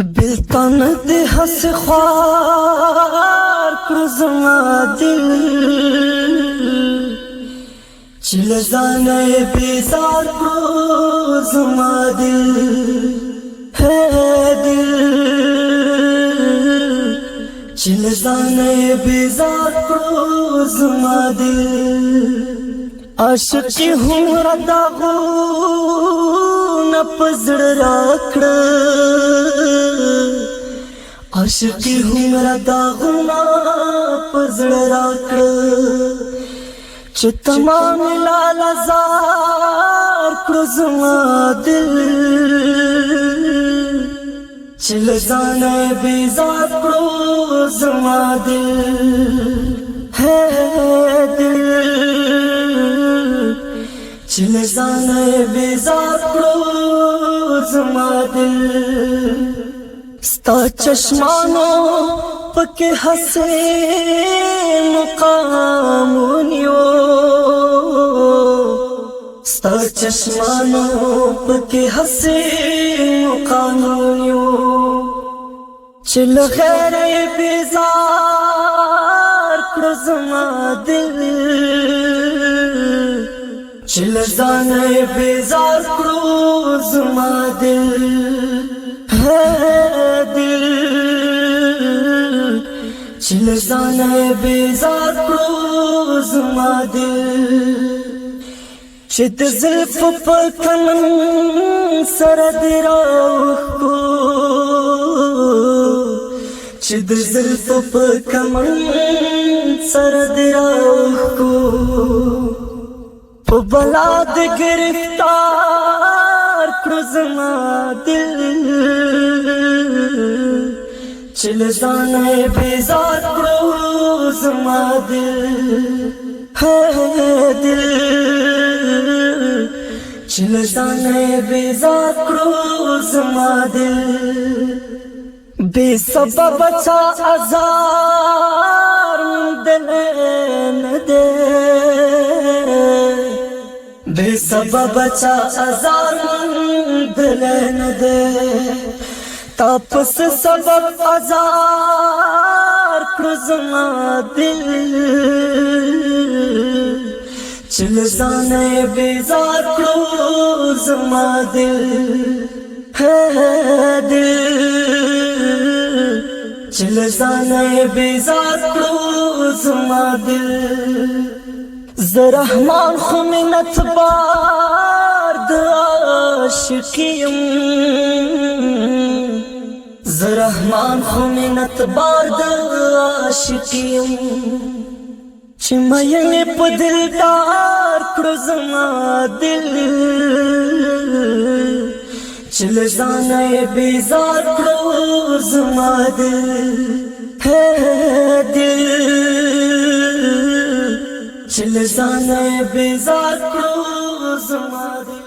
بلتان دی حس خوار کرو زما دل چل زانه بیزار کرو زما دل ہے دل چل زانه بیزار کرو زما دل عاشقی هم را داغونه پزړ راکړه عاشقی هم را داغونه پزړ راکړه چې تمام لاله زار کړو زما دل چې له ځانه بیزار کړو زما دل ہے دل چې له ځانه بیزار کړو زما دل ستا چشمانو پکې حسین مقام ونیو ستا چشمانو پکې حسین مقام ونیو چې له غیره بیزار کړو زما دل چې له ځانه بیزار کړو زما دل ہے دل چې له ځانه بیزار کړو زما دل چې د زلفو په کمن سره دې راوښکو چې د زلفو په کمن سره دې راوښکو په بلا د گرفتار کړو زما دل چې له ځانه بیزار کړو زما دل ہے دل چې له ځانه بیزار کړو زما دل بے سبب چا ازار دل نه دے بے سبب چا ازار دل نه دے تاپس سبب ازار کړو زما دل چې له ځانه بیزار کړو زما دل ہے دل چې له ځانه بیزار کړو زما دل زه رحمان خو منت بار د عاشقی یم زه رحمان خو منت بار د عاشقی یم چې مینې په دلدار کړو زما دل چې له ځانه بیزار کړو زما دل ہے دل چې له ځانه بیزار کړو زما دل